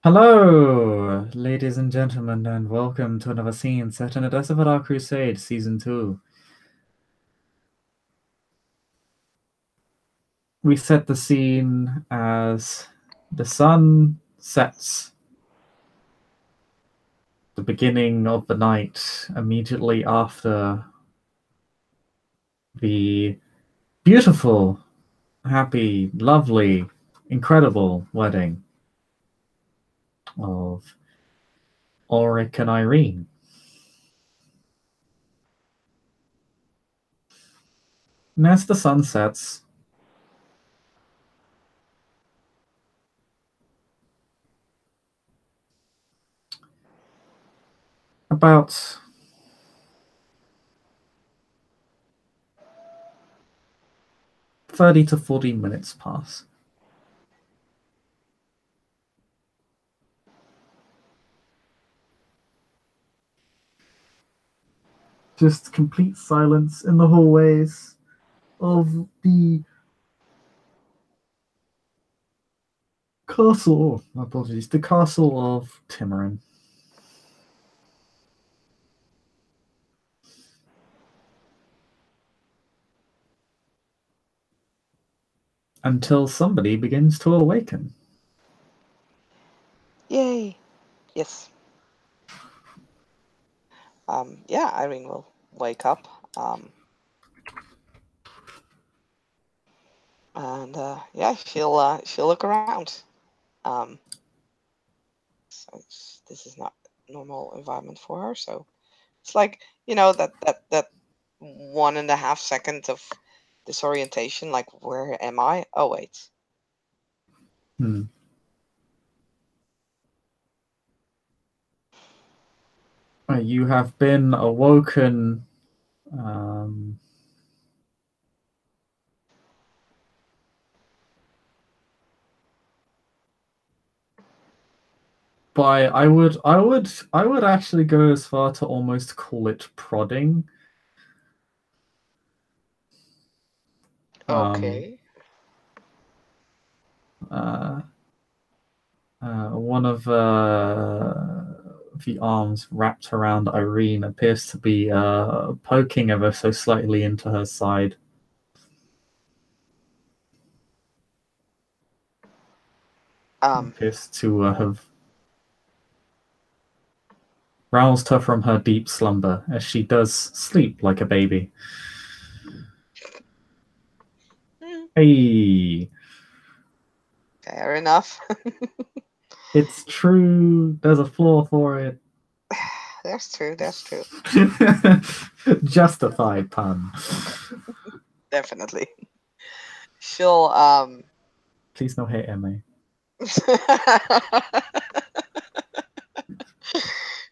Hello, ladies and gentlemen, and welcome to another scene set in Edessa Crusade Season 2. We set the scene as the sun sets the beginning of the night immediately after the beautiful, happy, lovely, incredible wedding of Ulric and Eirene. And as the sun sets, about 30 to 40 minutes pass. Just complete silence in the hallways of the castle. Apologies, the castle of Timarin. Until somebody begins to awaken. Yay! Yes. Yeah, Irene will wake up. And yeah, she'll look around. So this is not normal environment for her. So it's like that 1.5 seconds of disorientation. Like, where am I? Oh wait. You have been awoken by I would actually go as far to almost call it prodding. Okay. One of the arms wrapped around Irene appears to be poking ever so slightly into her side. Appears to have roused her from her deep slumber, as she does sleep like a baby. Hey, Fair enough. it's true. There's a flaw for it. That's true. That's true. Justified pun. Definitely. She'll Please no hate Emma.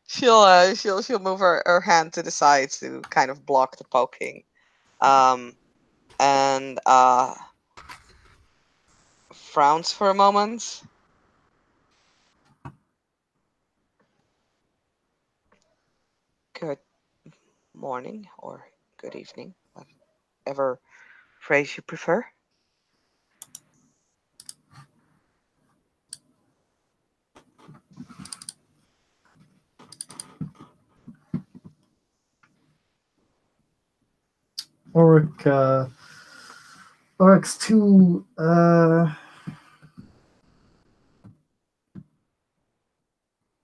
she'll move her hand to the side to kind of block the poking, and frowns for a moment. Good morning or good evening, whatever phrase you prefer. Ulric's two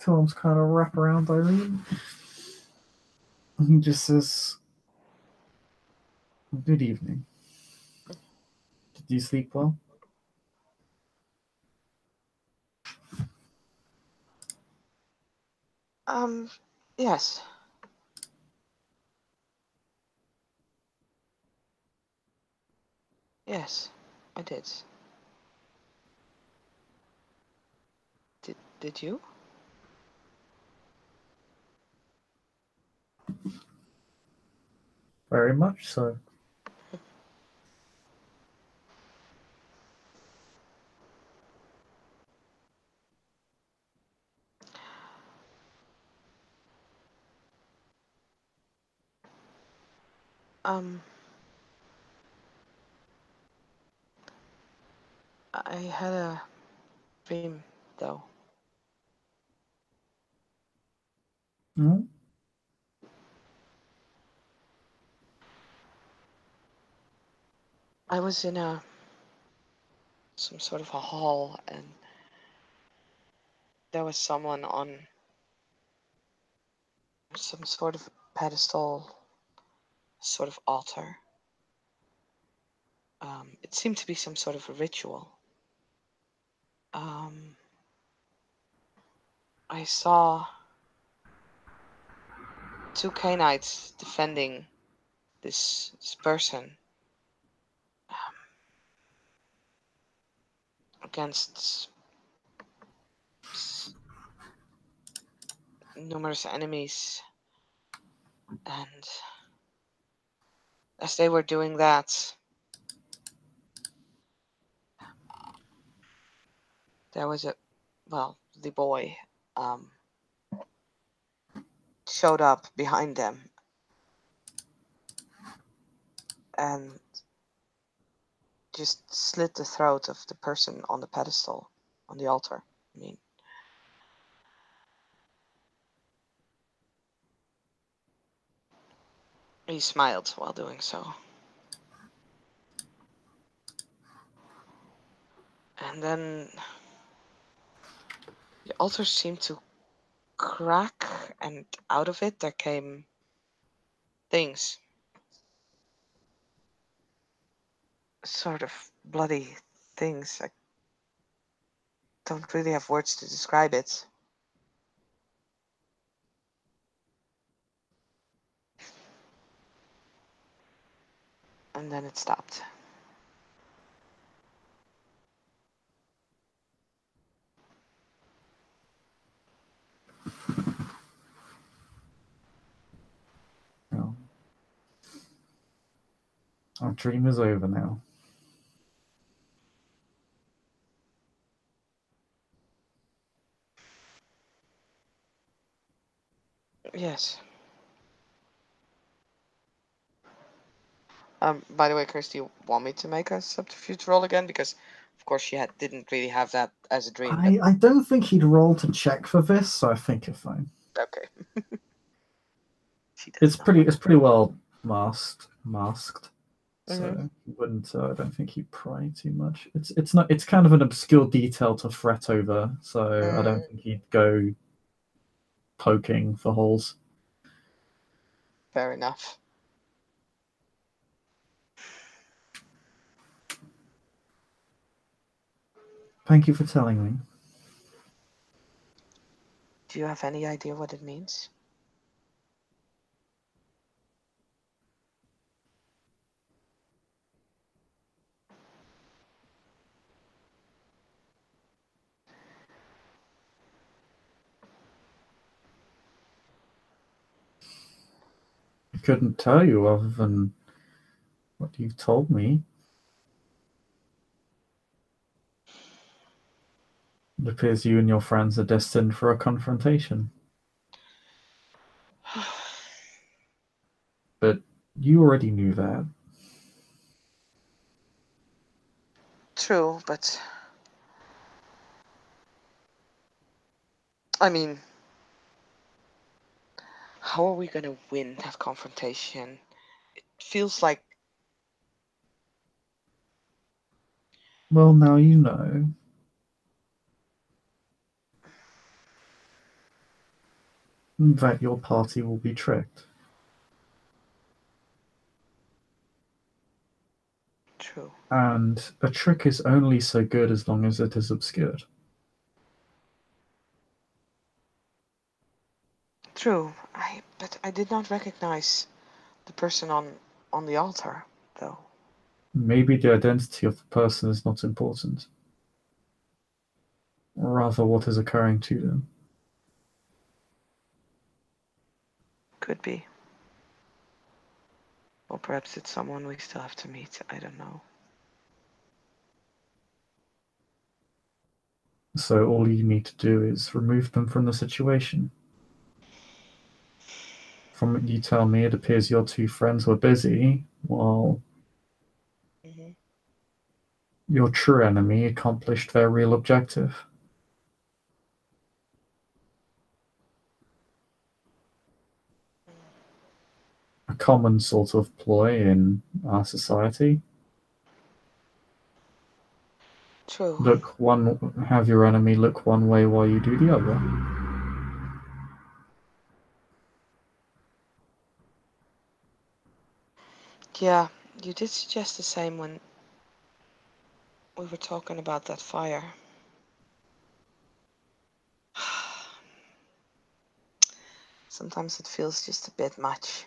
arms kind of wrap around Irene. He just says, "Good evening. Did you sleep well?" Yes. Yes, I did. Did you? Very much so. I had a dream, though. No? I was in some sort of a hall, and there was someone on some sort of pedestal, sort of altar. It seemed to be some sort of a ritual. I saw two Cainites defending this person against numerous enemies, and as they were doing that, there was the boy showed up behind them and just slit the throat of the person on the pedestal, on the altar. I mean, he smiled while doing so. And then the altar seemed to crack, and out of it there came things. Sort of bloody things. I don't really have words to describe it. And then it stopped. No. Our dream is over now. Yes. By the way, Chris, do you want me to make a subterfuge roll again? Because, of course, she didn't really have that as a dream. But I don't think he'd roll to check for this, so I think you're fine. okay. It's pretty well masked. So Mhm. you wouldn't. I don't think he'd pry too much. It's not. It's kind of an obscure detail to fret over. So I don't think he'd go poking for holes. Fair enough. Thank you for telling me. Do you have any idea what it means? I couldn't tell you other than what you've told me. It appears you and your friends are destined for a confrontation. But you already knew that. True, but I mean, how are we gonna win that confrontation? It feels like Well, now you know. That your party will be tricked. true. And a trick is only so good as long as it is obscured. True. But I did not recognize the person on the altar, though. Maybe the identity of the person is not important, rather what is occurring to them. Could be. Or perhaps it's someone we still have to meet. I don't know. So all you need to do is remove them from the situation. From what you tell me, it appears your two friends were busy while Hmm. your true enemy accomplished their real objective. common sort of ploy in our society. True. Have your enemy look one way while you do the other. Yeah, you did suggest the same when we were talking about that fire. Sometimes it feels just a bit much.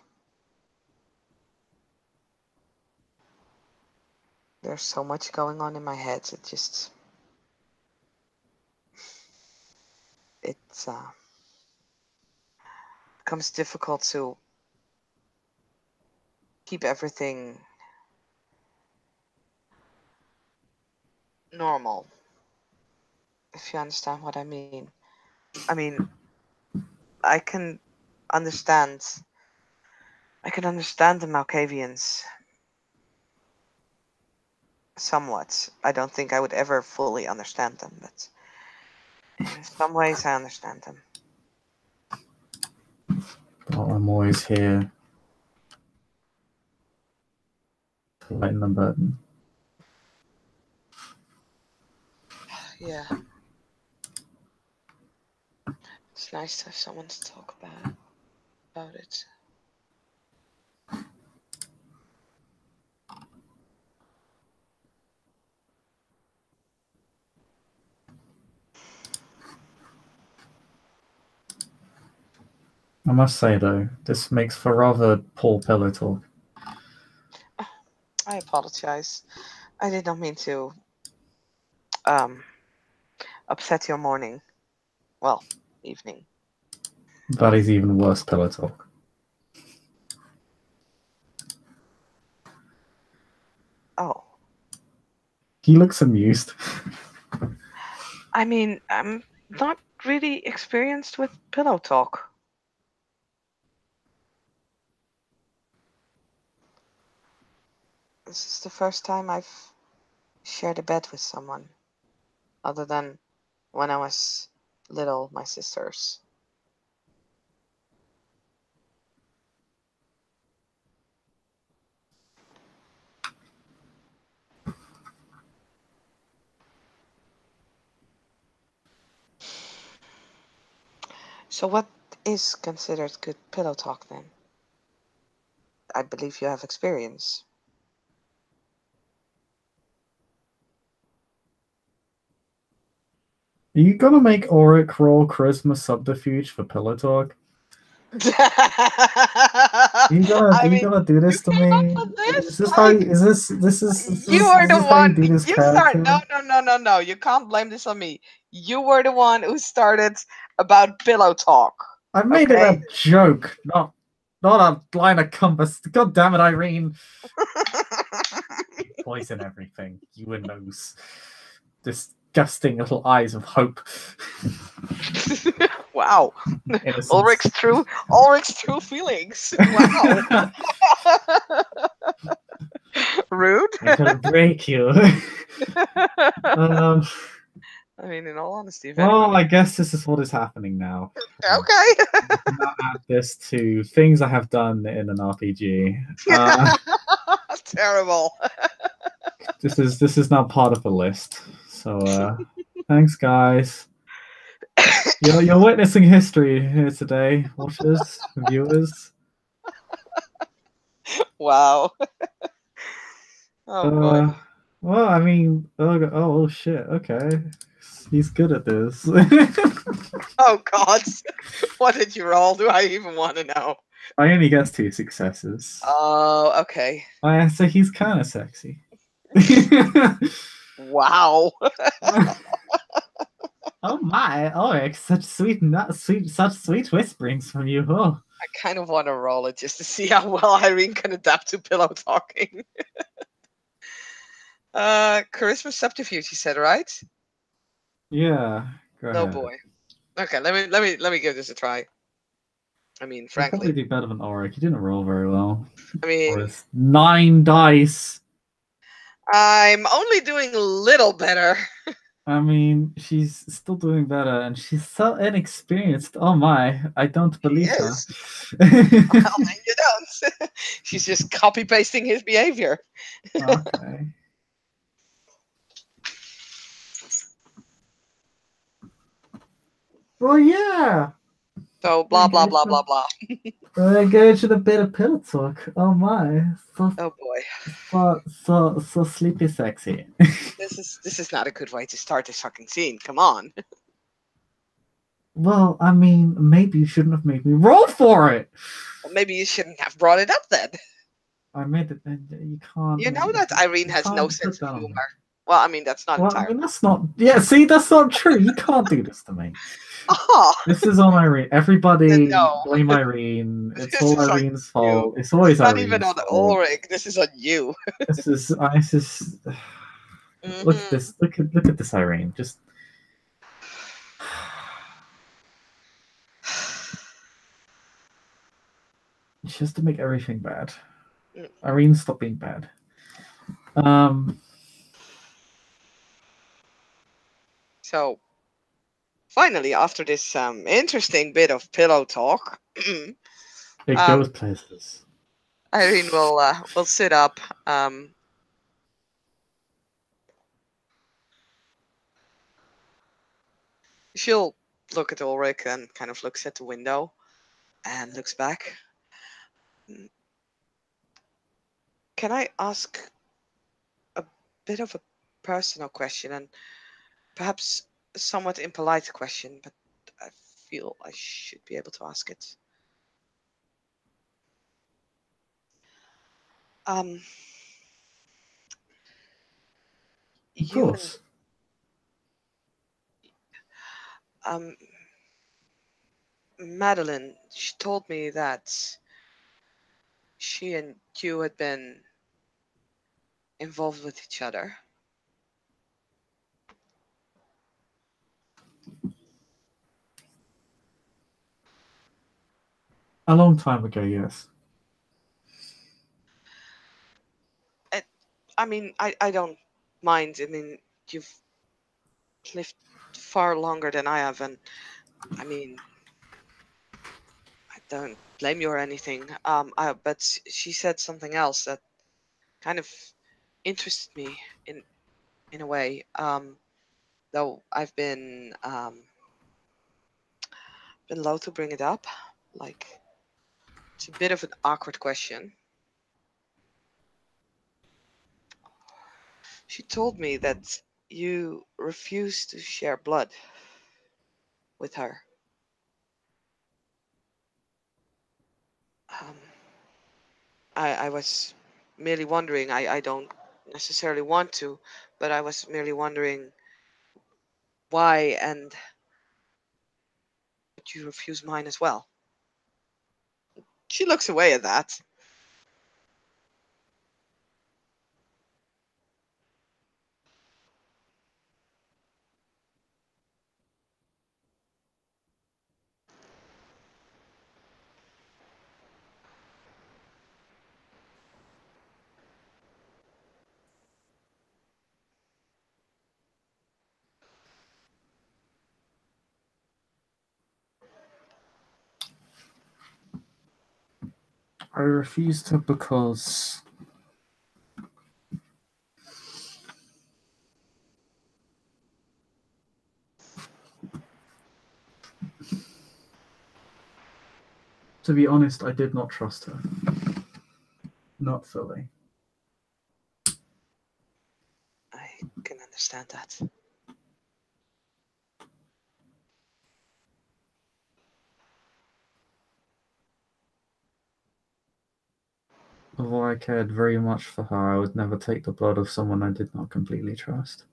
There's so much going on in my head. It becomes difficult to keep everything normal, if you understand what I mean. I mean, I can understand the Malkavians somewhat. I don't think I would ever fully understand them, but in some ways I understand them. Well, I'm always here to lighten the burden. Yeah. It's nice to have someone to talk about it. I must say, though, this makes for rather poor pillow talk. I apologize. I did not mean to upset your morning. Well, evening. That is even worse pillow talk. Oh. He looks amused. I mean, I'm not really experienced with pillow talk. This is the first time I've shared a bed with someone, other than when I was little, my sisters. So what is considered good pillow talk then? I believe you have experience. Are you gonna make Ulric roll charisma subterfuge for pillow talk? Are you gonna do this to me? Is this how you, is this is You were the how you one. do this You start. character? No. You can't blame this on me. You were the one who started about pillow talk. I made it a joke, not a line of compass. God damn it, Eirene! Poison everything. You and those disgusting little eyes of hope. Wow. Ulric's true feelings. Wow. Rude. I'm gonna break you. I mean, in all honesty. Well, I guess this is what is happening now. Okay. Now add this to things I have done in an RPG. Terrible. This is now part of the list. So thanks, guys. You're witnessing history here today, watchers, viewers. Wow. Oh boy. Well, I mean, oh shit. Okay, he's good at this. Oh God, what did you roll? Do I even want to know? I only guess 2 successes. Oh, okay. So he's kind of sexy. Wow. Oh my, Ulric, such sweet whisperings from you. Oh. I kind of want to roll it just to see how well Eirene can adapt to pillow talking. Charisma subterfuge, you said, right? Yeah. Go ahead. Oh boy. Okay, let me give this a try. I mean, frankly, you probably do better than Ulric. He didn't roll very well. I mean, 9 dice. I'm only doing a little better. I mean, she's still doing better, and she's so inexperienced. Oh my, I don't believe her. Yes. Well, then you don't. She's just copy pasting his behavior. Okay. Well, yeah. So blah blah Engage blah in blah blah. engage in a bit of pillow talk. Oh my, so Oh boy, so sleepy, sexy. this is not a good way to start this fucking scene. Come on. Well, I mean, maybe you shouldn't have made me roll for it. Well, maybe you shouldn't have brought it up then. I made it, and you can't You make know that Irene you has no can't put sense of that on me. humor. Well, I mean that's not Well, I entirely. mean, that's not. Yeah, see, that's not true. You can't do this to me. Aha! This is on Irene. Then Everybody no, blame Irene. It's this all is on Irene's you. fault. It's This always is not even Irene's on fault. Ulric. This is on you. This is. I just look at Hmm. this. Look at this, Irene. Just. She has to make everything bad. Irene, stop being bad. Um, So finally, after this interesting bit of pillow talk, it um, goes places. Irene will sit up. Um, she'll look at Ulrich and kind of looks at the window and looks back. "Mm, Can I ask a bit of a personal question and perhaps a somewhat impolite question, but I feel I should be able to ask it. Um, Of you and course. um, Madeline, she told me that she and you had been involved with each other. A long time ago, yes. It, I mean, I don't mind. I mean, you've lived far longer than I have, and I mean, I don't blame you or anything. But she said something else that kind of interested me in a way. Though I've been loath to bring it up. Like it's a bit of an awkward question. She told me that you refused to share blood with her. Um, I was merely wondering. I don't necessarily want to, but I was merely wondering why and would you refuse mine as well. She looks away at that. I refused her because to be honest, I did not trust her. Not fully. I can understand that. Although I cared very much for her, I would never take the blood of someone I did not completely trust.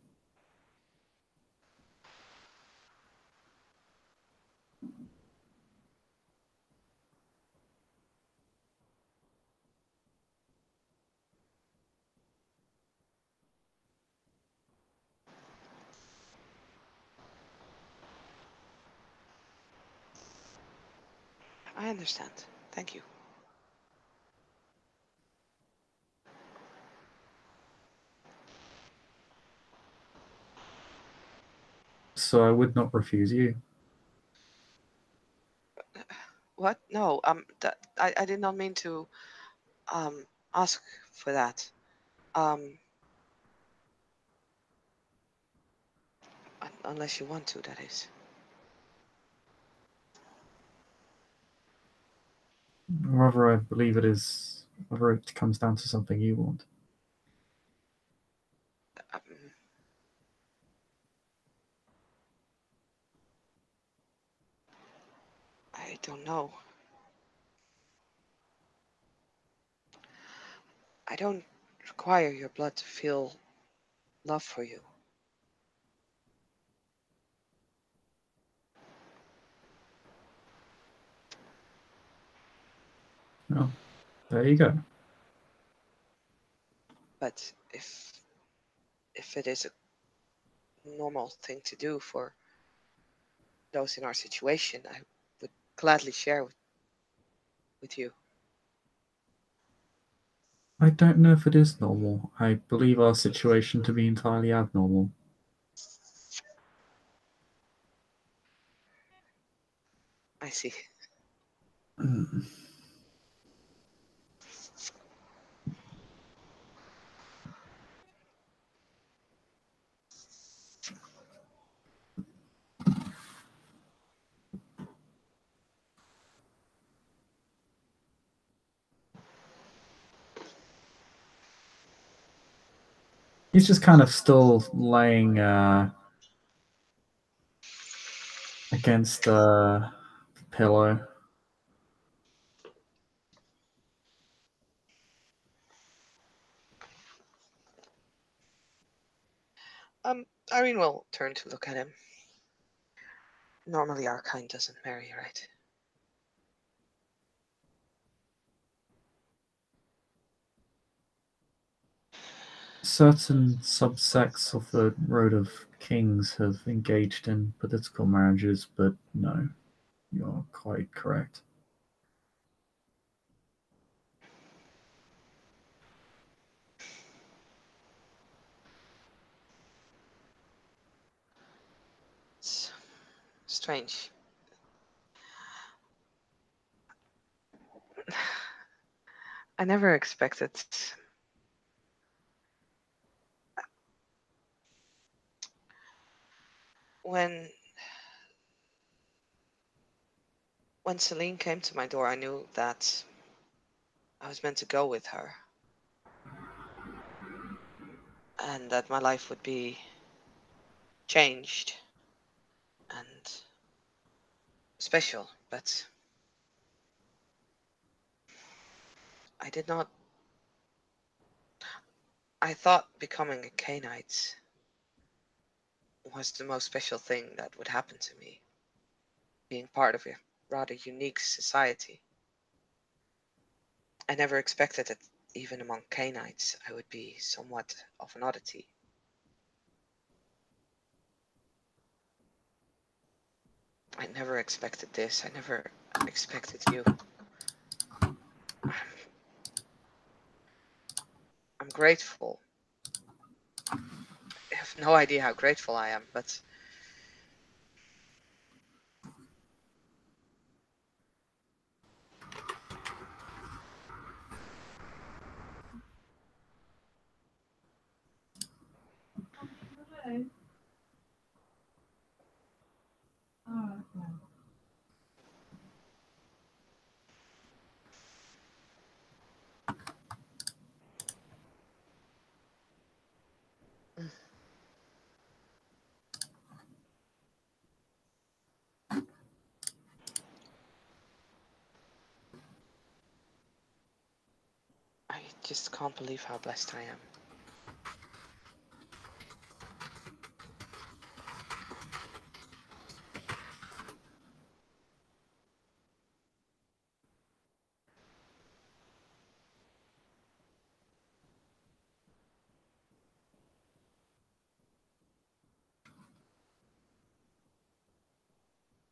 I understand. Thank you. so I would not refuse you. What? No, I did not mean to ask for that. Unless you want to, that is. Rather, I believe it is. Whether it comes down to something you want. Um, I don't know. I don't require your blood to feel love for you. Well, there you go. But if it is a normal thing to do for those in our situation, I would gladly share with you. I don't know if it is normal. I believe our situation to be entirely abnormal. I see. He's just kind of still laying against the pillow. Irene will turn to look at him. Normally our kind doesn't marry, right? Certain subsects of the Road of Kings have engaged in political marriages, but no, you're quite correct. It's strange. I never expected when Celine came to my door, I knew that I was meant to go with her. And that my life would be changed and special, but I did not. I thought becoming a Cainite was the most special thing that would happen to me, being part of a rather unique society. I never expected that even among Cainites I would be somewhat of an oddity. I never expected this. I never expected you. I'm grateful. I have no idea how grateful I am, but I just can't believe how blessed I am.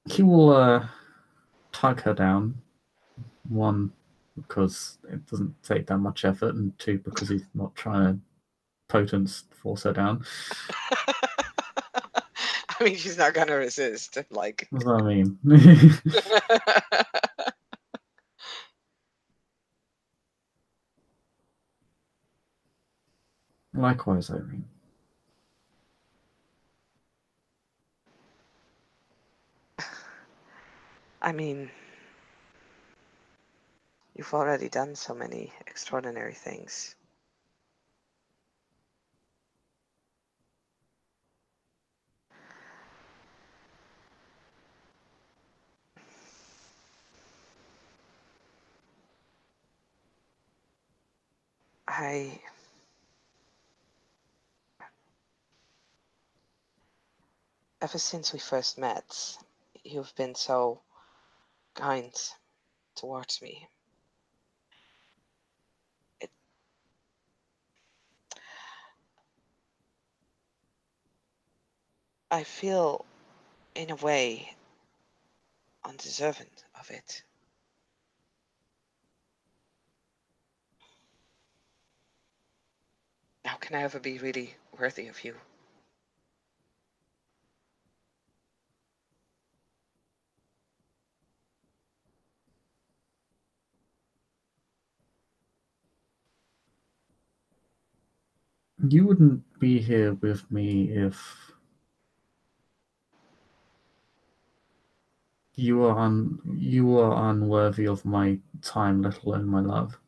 He will tug her down. One, because it doesn't take that much effort, and two, because he's not trying to potence force her down. I mean, she's not gonna resist. Like, What does that mean? Likewise, Irene. I mean, you've already done so many extraordinary things. I Ever since we first met, you've been so kind towards me. It, I feel, in a way, undeserving of it. How can I ever be really worthy of you? You wouldn't be here with me if you were unworthy of my time, let alone my love.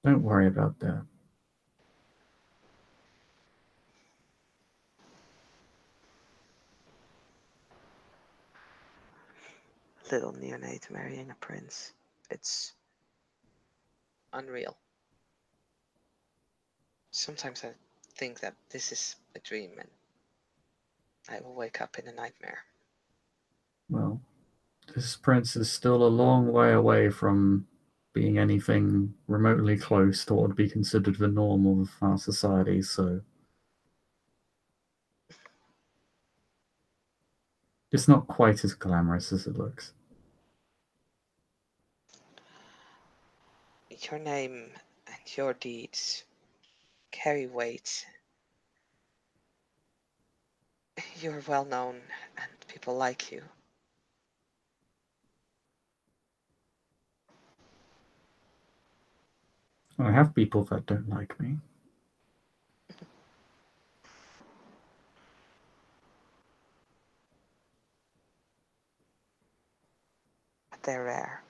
Don't worry about that. Little neonate marrying a prince. It's unreal. Sometimes I think that this is a dream and I will wake up in a nightmare. Well, this prince is still a long way away from being anything remotely close to what would be considered the norm of our society, so it's not quite as glamorous as it looks. Your name and your deeds carry weight. You're well known and people like you. I have people that don't like me. But they're rare.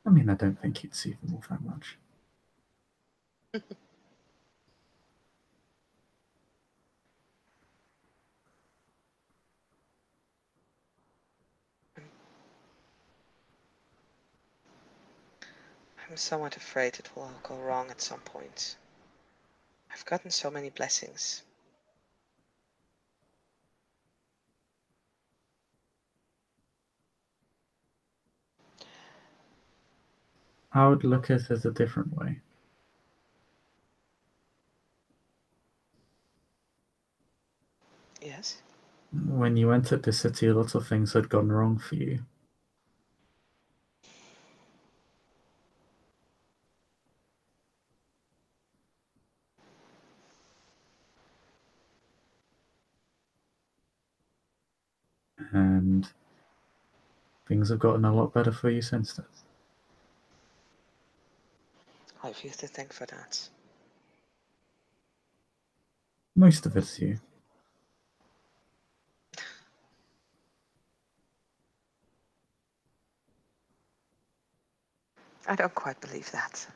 I mean, I don't think you'd see them all that much. I'm somewhat afraid it will all go wrong at some point. I've gotten so many blessings. I would look at it a different way. Yes? When you entered the city, a lot of things had gone wrong for you. And things have gotten a lot better for you since then. I have you to thank for that. Most of it's you. I don't quite believe that.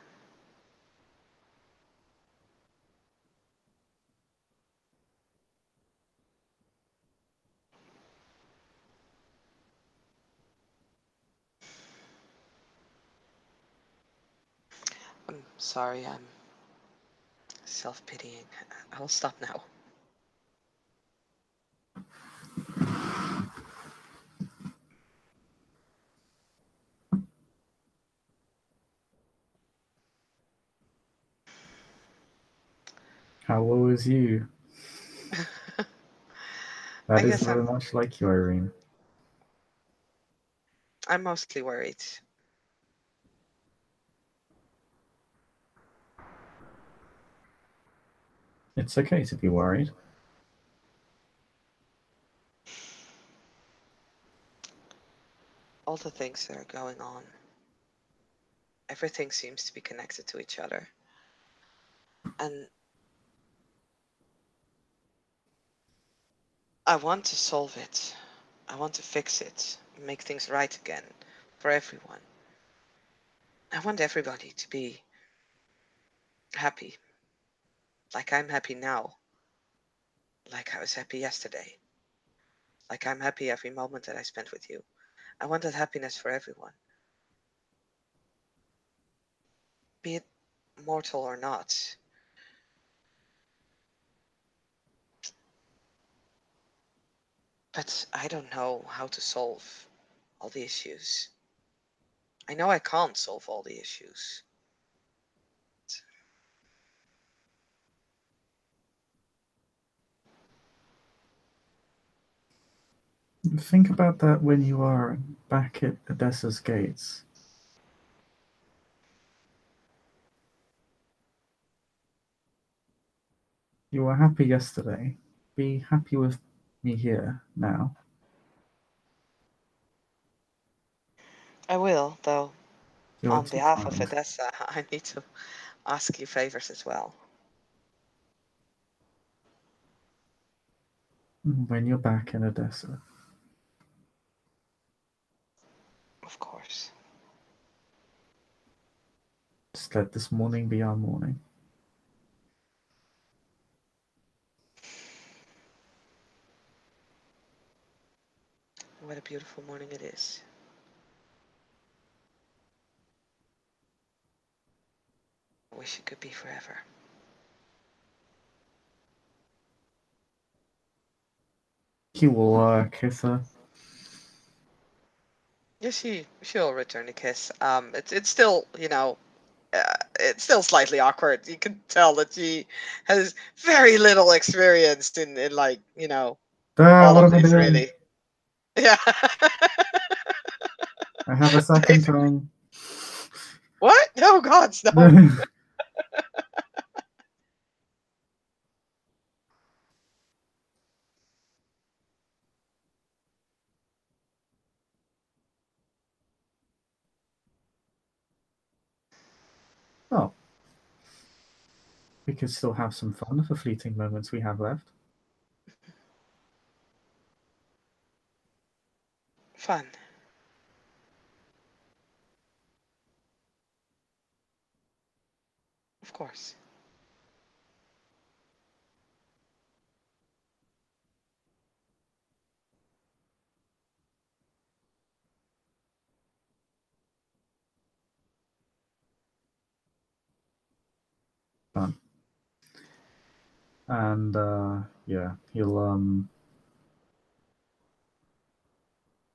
I'm sorry, I'm self-pitying. I'll stop now. How low is you? I That is guess very much like you, Eirene. I'm mostly worried. It's okay to be worried. All the things that are going on. Everything seems to be connected to each other. And I want to solve it. I want to fix it, make things right again for everyone. I want everybody to be happy, like I'm happy now, like I was happy yesterday, like I'm happy every moment that I spent with you. I want that happiness for everyone, be it mortal or not. But I don't know how to solve all the issues. I know I can't solve all the issues. Think about that when you are back at Edessa's gates. You were happy yesterday. Be happy with me here now. I will, though, You're on too behalf of kind. Edessa, I need to ask you favors as well. When you're back in Edessa. Of course. Just let this morning be our morning. What a beautiful morning it is. I wish it could be forever. He will kiss her. Yeah, she'll return the kiss. It's still, it's still slightly awkward. You can tell that she has very little experience in like, Ah, all what of am I this doing? really. Yeah. I have a second tongue. What? No, God, no. Oh, we could still have some fun for fleeting moments we have left. Fun. Of course. Fun. And yeah, he'll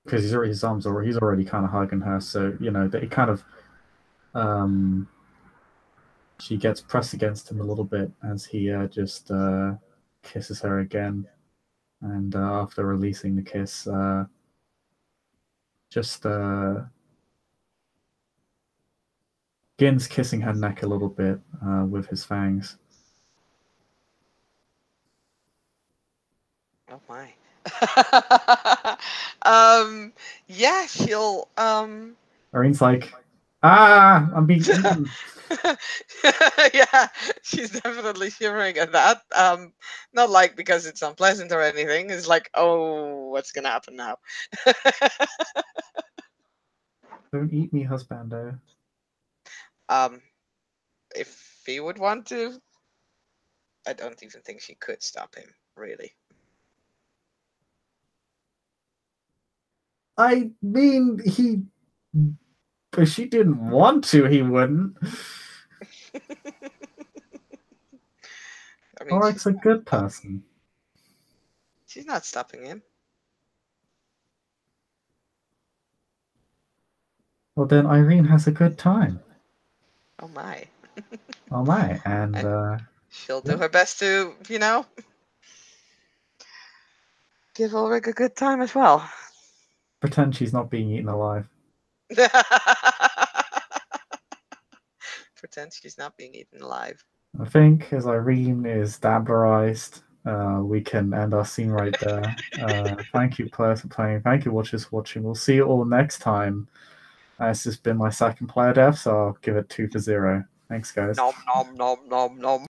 because he's already kind of hugging her, so that it kind of um she gets pressed against him a little bit as he just kisses her again, and after releasing the kiss, just begins kissing her neck a little bit with his fangs. Oh my. Yeah, she'll Irene's like, ah, I'm being eaten. yeah, she's definitely shivering at that. Not like because it's unpleasant or anything. It's like, oh, what's gonna happen now? Don't eat me, husbando. um, if he would want to, I don't even think she could stop him, really. I mean, if she didn't want to, he wouldn't. I mean, Ulric's a good person. she's not stopping him. Well, then Irene has a good time. Oh my. Oh my, and And She'll do her best to, give Ulric a good time as well. Pretend she's not being eaten alive. Pretend she's not being eaten alive. I think as Eirene is dabberized, we can end our scene right there. Thank you, players, for playing. Thank you, watchers, for watching. We'll see you all next time. This has been my second player death, so I'll give it 2 for 0. Thanks, guys. Nom nom nom nom nom.